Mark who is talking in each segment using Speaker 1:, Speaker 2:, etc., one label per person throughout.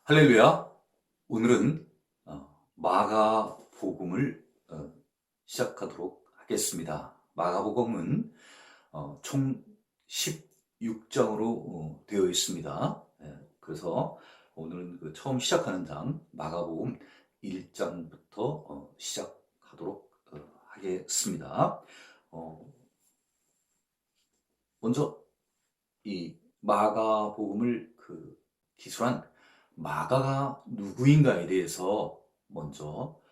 Speaker 1: 할렐루야. 오늘은 마가복음을 시작하도록 하겠습니다. 마가복음은 총 16장으로 되어 있습니다. 그래서 오늘은 처음 시작하는 장 마가복음 1장부터 시작하도록 하겠습니다. 먼저 이 마가복음을 기술한 마가가 누구인가에 대해서 먼저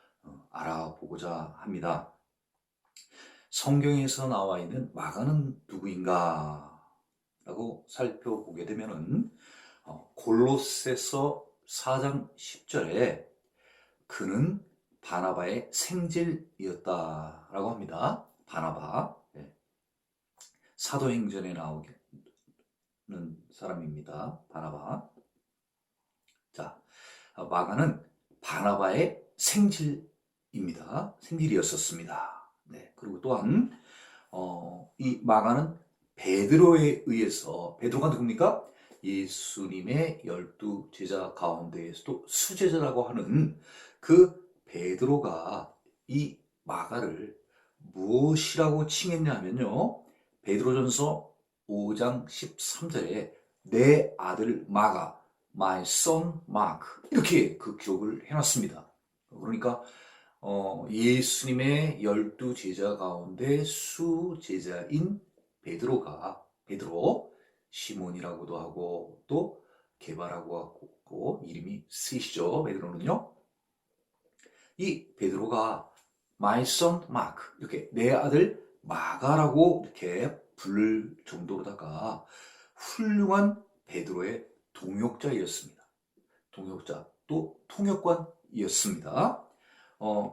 Speaker 1: 알아보고자 합니다. 성경에서 나와 있는 마가는 누구인가 라고 살펴보게 되면은 골로새서 4장 10절에 그는 바나바의 생질이었다라고 합니다. 바나바, 사도행전에 나오는 사람입니다. 바나바. 자, 마가는 바나바의 생질입니다. 생질이었었습니다. 네, 그리고 또한 이 마가는 베드로에 의해서, 베드로가 누굽니까? 예수님의 12 제자 가운데에서도 수제자라고 하는 그 베드로가 이 마가를 무엇이라고 칭했냐 하면요, 베드로전서 5장 13절에 내 아들 마가, My son Mark, 이렇게 기록을 해놨습니다. 그러니까 예수님의 12 제자 가운데 수제자인 베드로, 시몬이라고도 하고 또 게바라고 하고 이름이 쓰이시죠. 베드로는요. 이 베드로가 My son Mark, 이렇게 내 아들 마가라고 이렇게 부를 정도로다가 훌륭한 베드로의 동역자이었습니다. 동역자, 또 통역관이었습니다.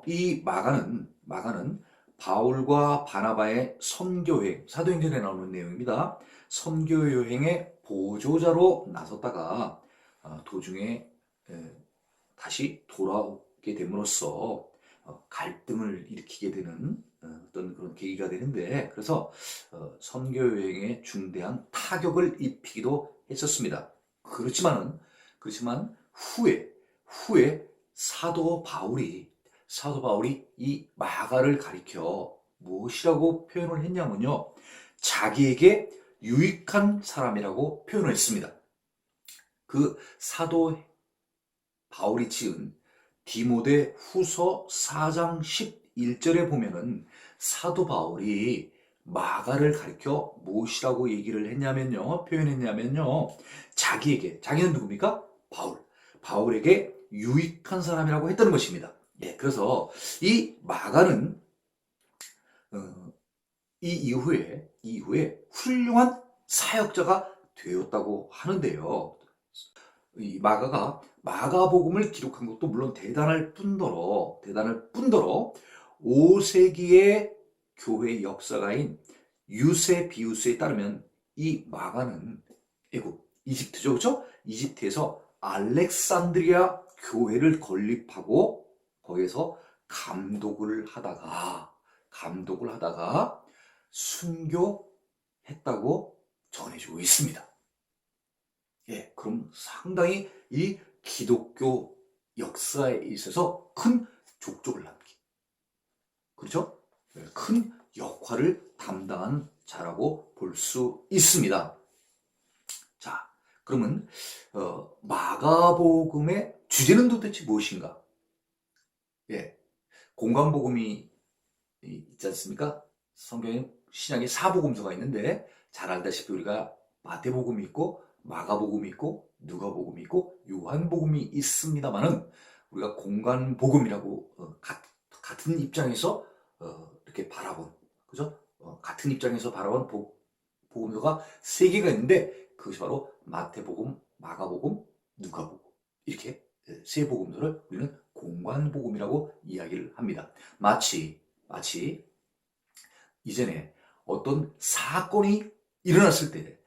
Speaker 1: 이 마가는 바울과 바나바의 선교여행, 사도행전에 나오는 내용입니다. 선교여행의 보조자로 나섰다가 도중에 다시 돌아오게 됨으로써 갈등을 일으키게 되는 어떤 그런 계기가 되는데, 그래서 선교여행에 중대한 타격을 입히기도 했었습니다. 그렇지만 후에 사도 바울이 이 마가를 가리켜 무엇이라고 표현을 했냐면요, 자기에게 유익한 사람이라고 표현을 했습니다. 그 사도 바울이 지은 디모데 후서 4장 11절에 보면은 사도 바울이 마가를 가리켜 무엇이라고 얘기를 했냐면요, 표현했냐면요, 자기는 누굽니까? 바울에게 유익한 사람이라고 했다는 것입니다. 예, 그래서 이 마가는 이 이후에 훌륭한 사역자가 되었다고 하는데요. 이 마가가 마가복음을 기록한 것도 물론 대단할 뿐더러 5세기의 교회 역사가인 유세비우스에 따르면 이 마가는 이집트죠, 그렇죠? 이집트에서 알렉산드리아 교회를 건립하고 거기에서 감독을 하다가 순교했다고 전해지고 있습니다. 예, 그럼 상당히 이 기독교 역사에 있어서 큰 족적을 남긴, 그렇죠? 큰 역할을 담당한 자라고 볼 수 있습니다. 자, 그러면 마가복음의 주제는 도대체 무엇인가? 예, 공관복음이 있지 않습니까? 성경에 신약에 4복음서가 있는데 잘 알다시피 우리가 마태복음이 있고 마가복음이 있고 누가복음이 있고 요한복음이 있습니다만은 우리가 공관복음이라고 같은 입장에서 이렇게 바라본, 그죠? 같은 입장에서 바라본 복음서가 3개가 있는데 그것이 바로 마태복음, 마가복음, 누가복음, 이렇게 3복음서를 우리는 공관복음이라고 이야기를 합니다. 마치 이전에 어떤 사건이 일어났을 때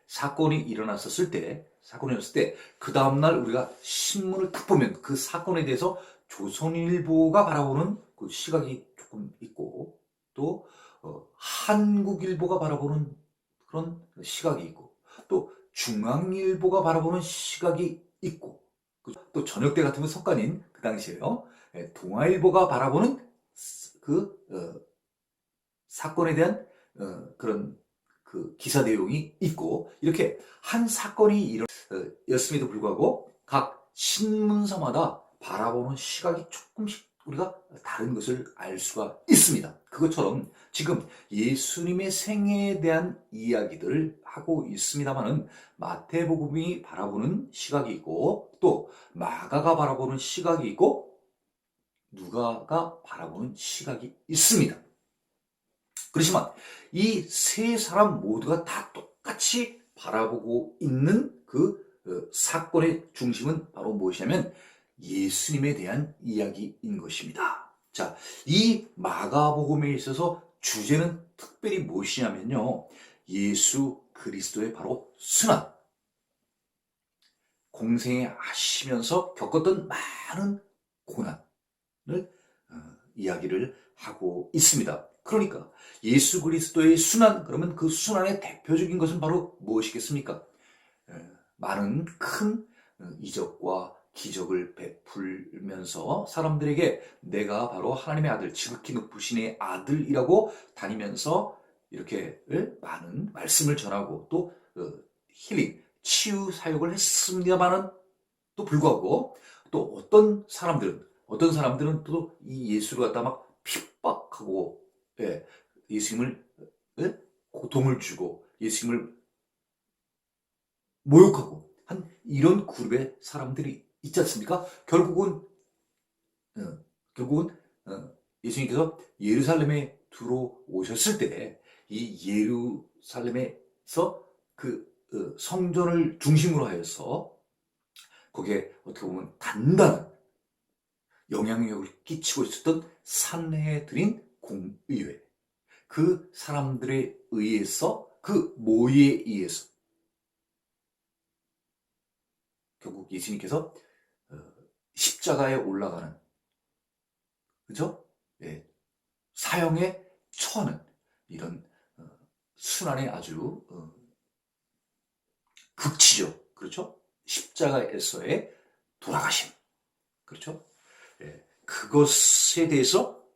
Speaker 1: 그 다음날 우리가 신문을 딱 보면 그 사건에 대해서 조선일보가 바라보는 그 시각이 조금 있고, 또 한국일보가 바라보는 그런 시각이 있고, 또 중앙일보가 바라보는 시각이 있고, 또 저녁 때 같으면 석간인 그 당시에요. 예, 동아일보가 바라보는 그 사건에 대한 그런 그 기사 내용이 있고, 이렇게 한 사건이 일어났음에도 불구하고 각 신문사마다 바라보는 시각이 조금씩 우리가 다른 것을 알 수가 있습니다. 그것처럼 지금 예수님의 생애에 대한 이야기들을 하고 있습니다만은, 마태복음이 바라보는 시각이 있고, 또 마가가 바라보는 시각이 있고, 누가가 바라보는 시각이 있습니다. 그렇지만 이 세 사람 모두가 다 똑같이 바라보고 있는 그 사건의 중심은 바로 무엇이냐면 예수님에 대한 이야기인 것입니다. 자, 이 마가복음에 있어서 주제는 특별히 무엇이냐면요, 예수 그리스도의 바로 순환, 공생에 하시면서 겪었던 많은 고난을 이야기를 하고 있습니다. 그러니까 예수 그리스도의 순환, 그러면 그 순환의 대표적인 것은 바로 무엇이겠습니까? 많은 큰 이적과 기적을 베풀면서 사람들에게 내가 바로 하나님의 아들, 지극히 높으신 이의 아들이라고 다니면서 이렇게 많은 말씀을 전하고, 또 힐링, 치유 사역을 했습니다만은 또 불구하고, 또 어떤 사람들은 또 이 예수를 갖다 막 핍박하고, 예, 예수님을 고통을 주고 예수님을 모욕하고 한 이런 그룹의 사람들이 있지 않습니까? 결국은 예수님께서 예루살렘에 들어오셨을 때 이 예루살렘에서 그 성전을 중심으로 하여서 거기에 어떻게 보면 단단한 영향력을 끼치고 있었던 산헤드린 공의회, 그 사람들에 의해서, 그 모의에 의해서 결국 예수님께서 십자가에 올라가는, 그죠? 예, 사형에 처하는 이런 순환의 아주 극치죠. 그렇죠? 십자가에서의 돌아가심. 그렇죠? 예, 그것에 대해서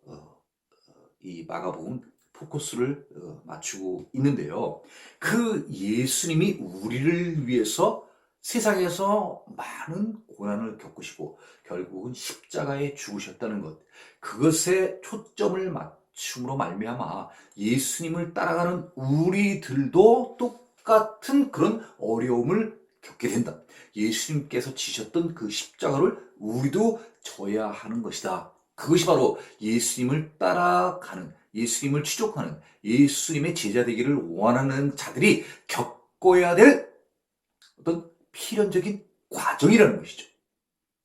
Speaker 1: 이 마가복음 포커스를 맞추고 있는데요. 그 예수님이 우리를 위해서 세상에서 많은 고난을 겪으시고 결국은 십자가에 죽으셨다는 것, 그것에 초점을 맞춤으로 말미암아 예수님을 따라가는 우리들도 똑같은 그런 어려움을 겪게 된다. 예수님께서 지셨던 그 십자가를 우리도 져야 하는 것이다. 그것이 바로 예수님을 따라가는, 예수님을 추종하는, 예수님의 제자 되기를 원하는 자들이 겪어야 될 어떤 필연적인 과정이라는 것이죠.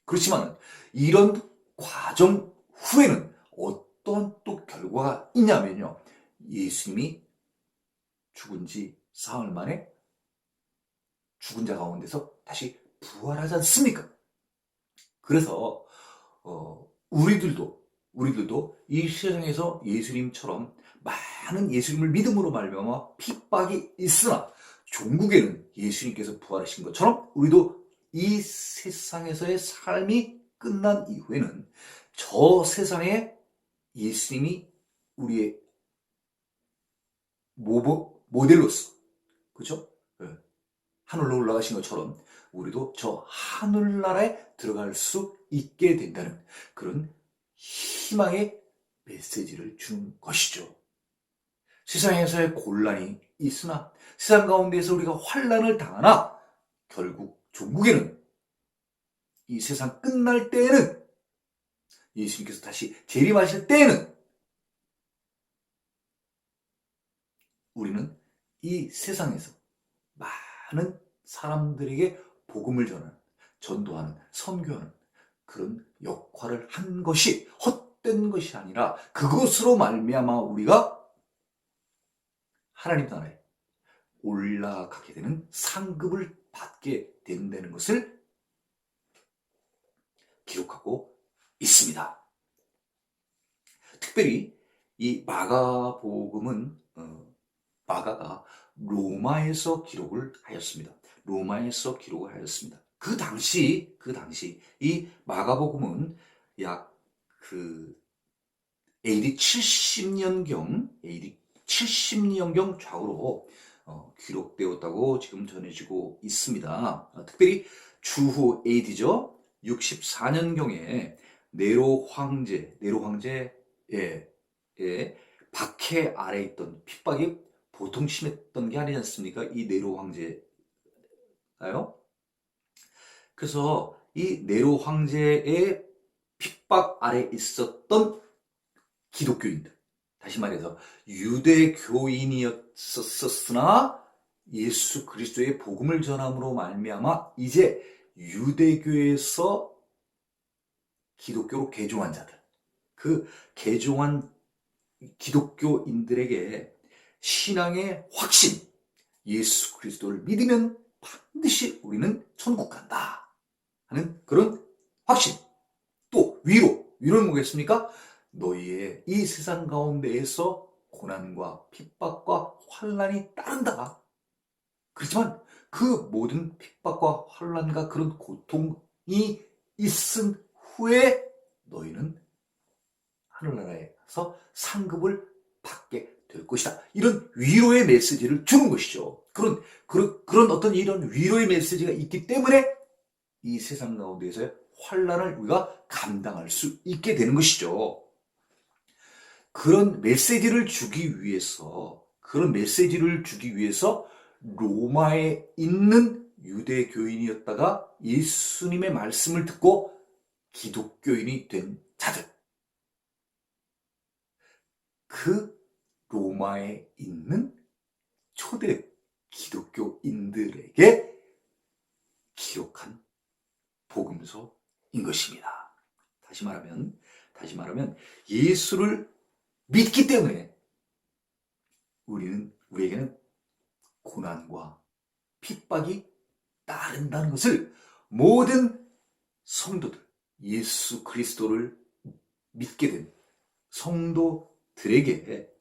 Speaker 1: 그렇지만 이런 과정 후에는 어떤 또 결과가 있냐면요, 예수님이 죽은 지 사흘 만에 죽은 자 가운데서 다시 부활하지 않습니까? 그래서 우리들도 이 세상에서 예수님처럼 많은 예수님을 믿음으로 말미암아 핍박이 있으나, 종국에는 예수님께서 부활하신 것처럼 우리도 이 세상에서의 삶이 끝난 이후에는 저 세상에 예수님이 우리의 모델로서, 그렇죠? 하늘로 올라가신 것처럼 우리도 저 하늘나라에 들어갈 수 있게 된다는 그런 희망의 메시지를 주는 것이죠. 세상에서의 곤란이 있으나, 세상 가운데에서 우리가 환난을 당하나, 결국 종국에는, 이 세상 끝날 때에는, 예수님께서 다시 재림하실 때에는 우리는 이 세상에서 많은 사람들에게 복음을 전도하는, 선교하는 그런 역할을 한 것이 헛된 것이 아니라, 그것으로 말미암아 우리가 하나님 나라에 올라가게 되는 상급을 받게 된다는 것을 기록하고 있습니다. 특별히 이 마가복음은 마가가 로마에서 기록을 하였습니다. 그 당시 이 마가복음은 약 AD 70년경 좌우로 기록되었다고 지금 전해지고 있습니다. 특별히 주후 AD죠. 64년경에 네로 황제의 박해 아래 있던 핍박이 보통 심했던 게 아니지 않습니까? 이 네로 황제가요. 그래서 이 네로 황제의 핍박 아래 있었던 기독교인들, 다시 말해서 유대교인이었었으나 예수 그리스도의 복음을 전함으로 말미암아 이제 유대교에서 기독교로 개종한 자들, 그 개종한 기독교인들에게 신앙의 확신, 예수 그리스도를 믿으면 반드시 우리는 천국 간다 하는 그런 확신, 또 위로는 뭐겠습니까? 너희의 이 세상 가운데에서 고난과 핍박과 환난이 따른다. 그렇지만 그 모든 핍박과 환난과 그런 고통이 있은 후에 너희는 하늘나라에 가서 상급을 받게 될 것이다. 이런 위로의 메시지를 주는 것이죠. 그런 어떤 이런 위로의 메시지가 있기 때문에 이 세상 가운데에서의 환난을 우리가 감당할 수 있게 되는 것이죠. 그런 메시지를 주기 위해서 로마에 있는 유대교인이었다가 예수님의 말씀을 듣고 기독교인이 된 자들, 그 로마에 있는 초대 기독교인들에게 기록한 복음서인 것입니다. 다시 말하면 예수를 믿기 때문에 우리에게는 고난과 핍박이 따른다는 것을 모든 성도들, 예수 그리스도를 믿게 된 성도들에게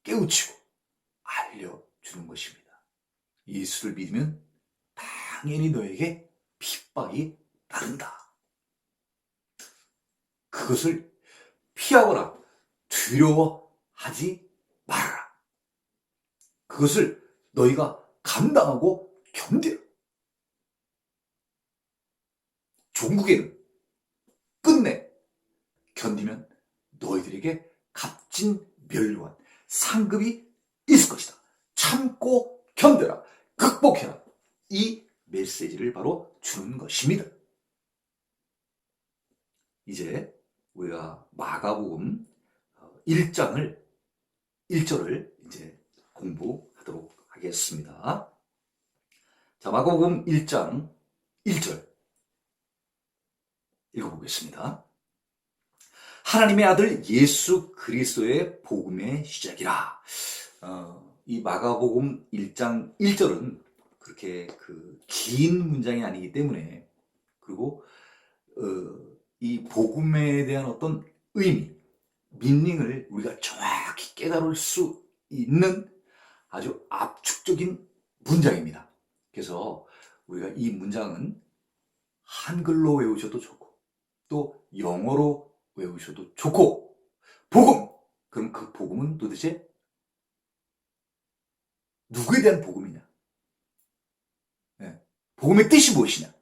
Speaker 1: 깨우치고 알려주는 것입니다. 예수를 믿으면 당연히 너에게 핍박이 따른다. 그것을 피하거나 두려워하지 말아라. 그것을 너희가 감당하고 견뎌라. 종국에는 끝내 견디면 너희들에게 값진 멸류관 상급이 있을 것이다. 참고 견뎌라. 극복해라. 이 메시지를 바로 주는 것입니다. 이제 우리가 마가복음 1절을 이제 공부하도록 하겠습니다. 자, 마가복음 1장 1절 읽어보겠습니다. 하나님의 아들 예수 그리스도의 복음의 시작이라. 이 마가복음 1장 1절은 그렇게 긴 문장이 아니기 때문에, 그리고 이 복음에 대한 어떤 의미, 미닝을 우리가 정확히 깨달을 수 있는 아주 압축적인 문장입니다. 그래서 우리가 이 문장은 한글로 외우셔도 좋고 또 영어로 외우셔도 좋고, 복음! 그럼 그 복음은 도대체 누구에 대한 복음이냐? 복음의 뜻이 무엇이냐?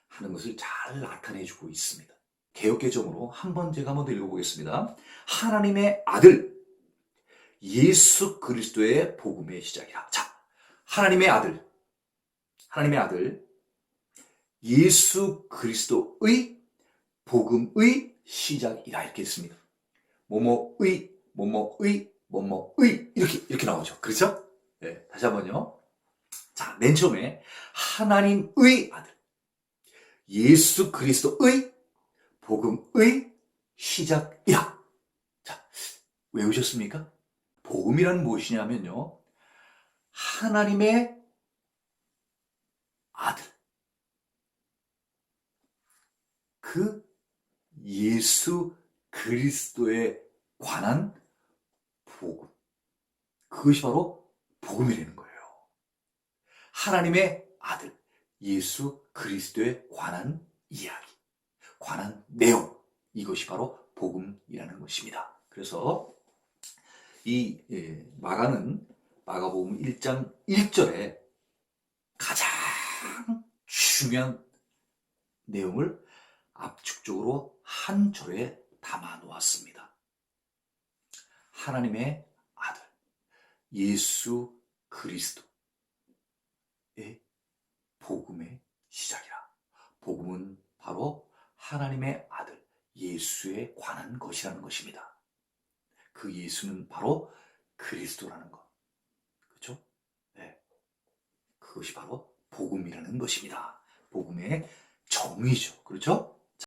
Speaker 1: 하는 것을 잘 나타내주고 있습니다. 개역개정으로 한번 더 읽어보겠습니다. 하나님의 아들 예수 그리스도의 복음의 시작이라. 자, 하나님의 아들 예수 그리스도의 복음의 시작이라 이렇게 했습니다. 뭐뭐의 이렇게 나오죠. 그렇죠? 네, 다시 한번요. 자, 맨 처음에 하나님의 아들 예수 그리스도의 복음의 시작이라. 자, 외우셨습니까? 복음이란 무엇이냐면요, 하나님의 아들, 그 예수 그리스도에 관한 복음, 그것이 바로 복음이라는 거예요. 하나님의 아들 예수 그리스도에 관한 이야기, 관한 내용, 이것이 바로 복음이라는 것입니다. 그래서 이 마가는 마가복음 1장 1절에 가장 중요한 내용을 압축적으로 한 절에 담아 놓았습니다. 하나님의 아들 예수 그리스도의 복음의 시작이라. 복음은 바로 하나님의 아들 예수에 관한 것이라는 것입니다. 그 예수는 바로 그리스도라는 것. 그렇죠? 네. 그것이 바로 복음이라는 것입니다. 복음의 정의죠. 그렇죠?